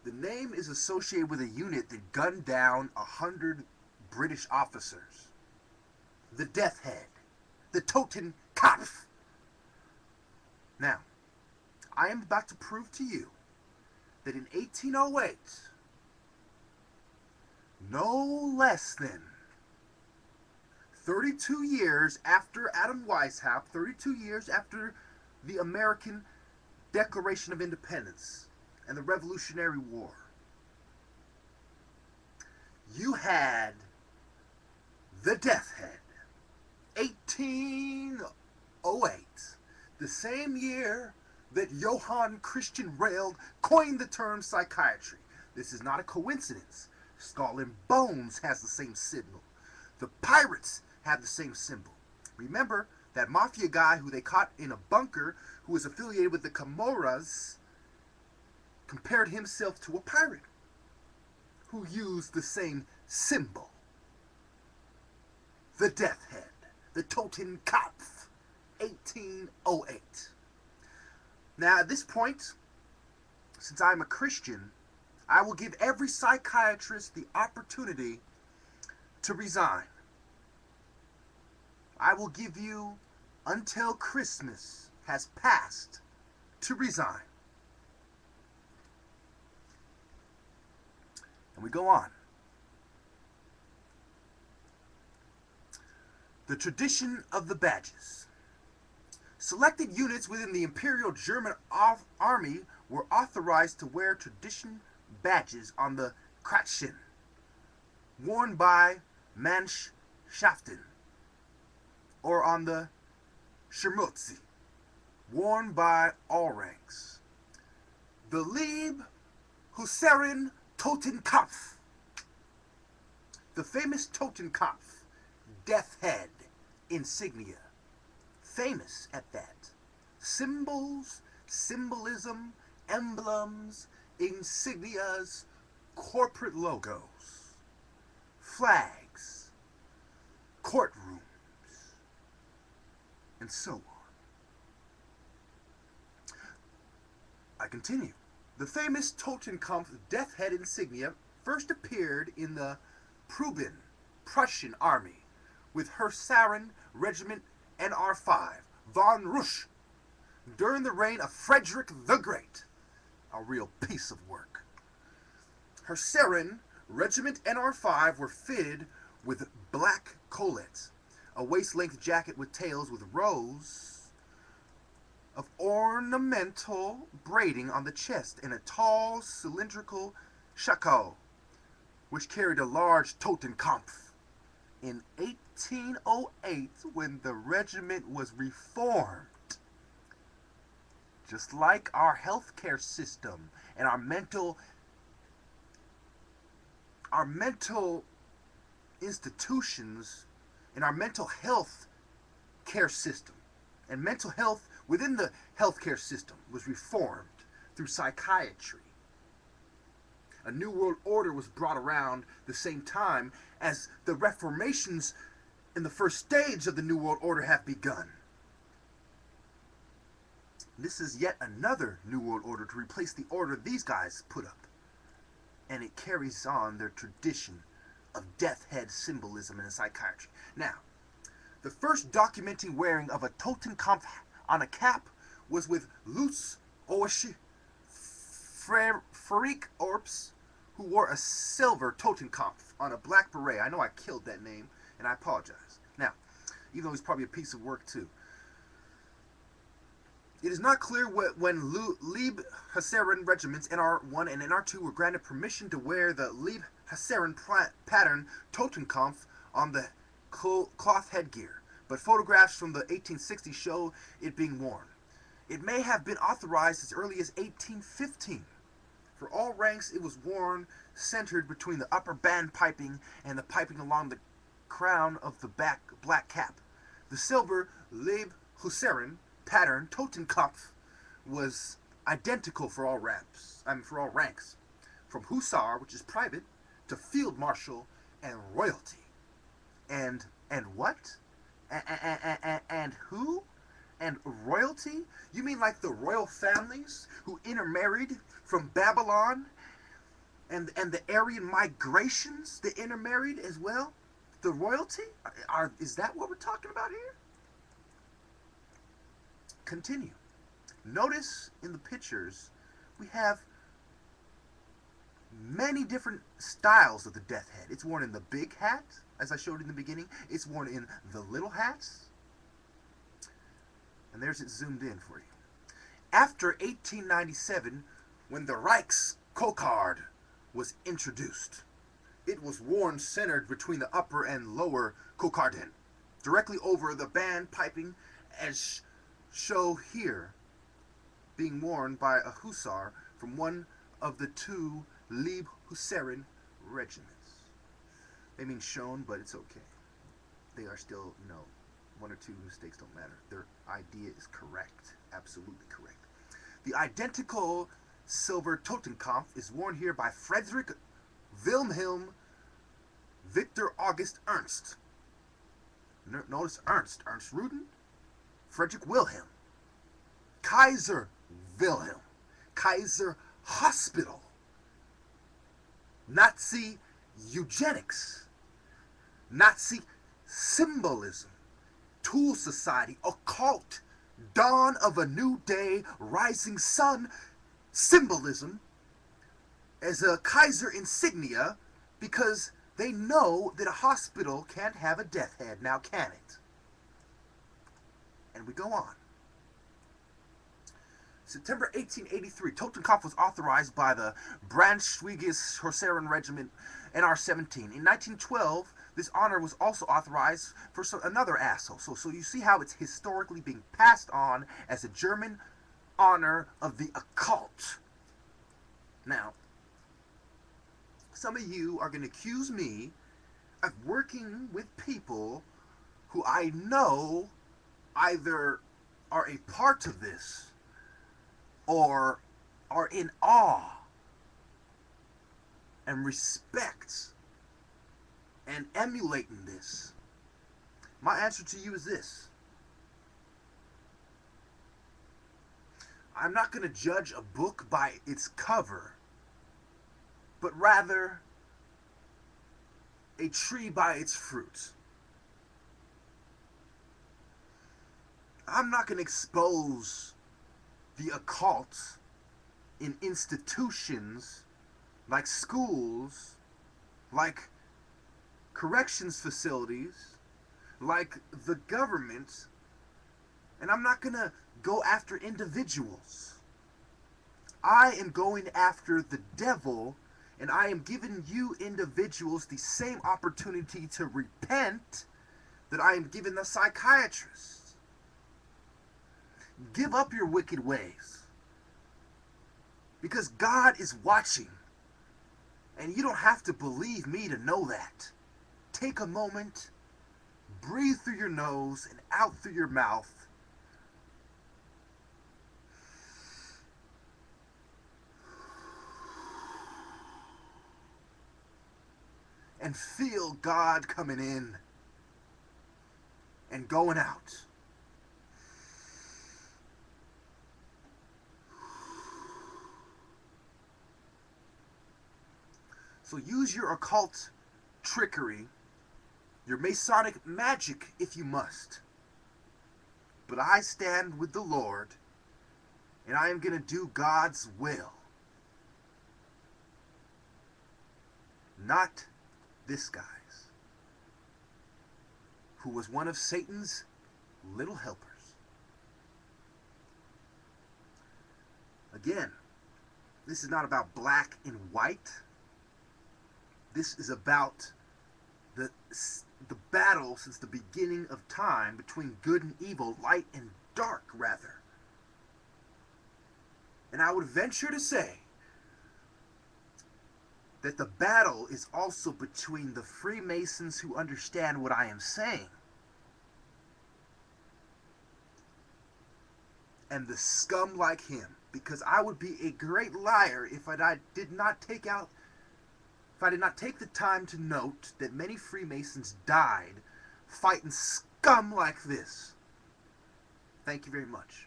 The name is associated with a unit that gunned down 100 British officers. The Death Head. The Totenkopf. Now, I am about to prove to you that in 1808, no less than 32 years after Adam Weishaupt, 32 years after the American Declaration of Independence and the Revolutionary War, you had the Death Head. 1808, the same year that Johann Christian Rail coined the term psychiatry. This is not a coincidence. Skull and Bones has the same symbol. The Pirates have the same symbol. Remember that mafia guy who they caught in a bunker who was affiliated with the Camorras compared himself to a pirate who used the same symbol. The Death Head. The Totenkopf. 1808. Now at this point, since I'm a Christian, I will give every psychiatrist the opportunity to resign. I will give you until Christmas has passed to resign. And we go on. The tradition of the badges. Selected units within the Imperial German Army were authorized to wear tradition badges on the Kratschen, worn by Mannschaften, or on the Schermutzi, worn by all ranks. The Leibhuserin Totenkopf, the famous Totenkopf, Death Head insignia, famous at that. Symbols, symbolism, emblems, insignias, corporate logos, flags, courtrooms, and so on. I continue. The famous Totenkopf Death Head insignia first appeared in the Proben, Prussian army, with Hussaren Regiment NR5, von Rusch, during the reign of Frederick the Great. A real piece of work. Hussaren Regiment NR5 were fitted with black collets, a waist-length jacket with tails with rows of ornamental braiding on the chest, and a tall cylindrical shako, which carried a large Totenkopf. In 1808, when the regiment was reformed, just like our healthcare system and our mental institutions and our mental health care system and mental health within the healthcare system was reformed through psychiatry. A new world order was brought around the same time as the reformations in the first stage of the new world order have begun. This is yet another new world order to replace the order these guys put up. And it carries on their tradition of death head symbolism in psychiatry. Now, the first documenting wearing of a Totenkopf on a cap was with Lutz Oesch Freik Orps, who wore a silver Totenkopf on a black beret. I know I killed that name, and I apologize. Now, even though he's probably a piece of work too. It is not clear when Leibhuserin regiments NR1 and NR2 were granted permission to wear the Leibhuserin pattern Totenkopf on the cloth headgear, but photographs from the 1860s show it being worn. It may have been authorized as early as 1815. For all ranks, it was worn centered between the upper band piping and the piping along the crown of the black cap. The silver Leibhuserin pattern Totenkopf was identical for all ranks, from hussar, which is private, to field marshal and royalty. And what? And who? And royalty? You mean like the royal families who intermarried from Babylon and the Aryan migrations, the intermarried as well, the royalty. Is that what we're talking about here? Continue. Notice in the pictures we have many different styles of the death head. It's worn in the big hat, as I showed in the beginning. It's worn in the little hats. And there's it zoomed in for you. After 1897, when the Reichskokard was introduced, it was worn centered between the upper and lower kokarden, directly over the band piping, as shown here, being worn by a hussar from one of the two Lieb Hussaren regiments. They mean shown, but it's okay. They are still, one or two mistakes don't matter. Their idea is correct, absolutely correct. The identical silver Totenkopf is worn here by Friedrich Wilhelm Victor August Ernst. Notice Ernst Ruden, Friedrich Wilhelm, Kaiser Wilhelm, Kaiser Hospital, Nazi eugenics, Nazi symbolism, Tool Society, occult, dawn of a new day, rising sun, symbolism as a Kaiser insignia, because they know that a hospital can't have a death head, now can it? And we go on. September 1883, Totenkopf was authorized by the Braunschweigisch Hussaren Regiment NR-17. In 1912, this honor was also authorized for another asshole. So you see how it's historically being passed on as a German honor of the occult. Now, some of you are going to accuse me of working with people who I know either are a part of this or are in awe and respect and emulating this. My answer to you is this. I'm not going to judge a book by its cover, but rather a tree by its fruit. I'm not going to expose the occult in institutions like schools, like corrections facilities, like the government, and I'm not going to go after individuals. I am going after the devil, and I am giving you individuals the same opportunity to repent that I am giving the psychiatrists. Give up your wicked ways, because God is watching, and you don't have to believe me to know that. Take a moment, breathe through your nose and out through your mouth, and feel God coming in and going out. So use your occult trickery, your Masonic magic if you must. But I stand with the Lord, and I am going to do God's will. Not this guy's, who was one of Satan's little helpers. Again, this is not about black and white. This is about the battle since the beginning of time between good and evil, light and dark, rather. And I would venture to say that the battle is also between the Freemasons who understand what I am saying and the scum like him, because I would be a great liar if I did not take the time to note that many Freemasons died fighting scum like this. Thank you very much.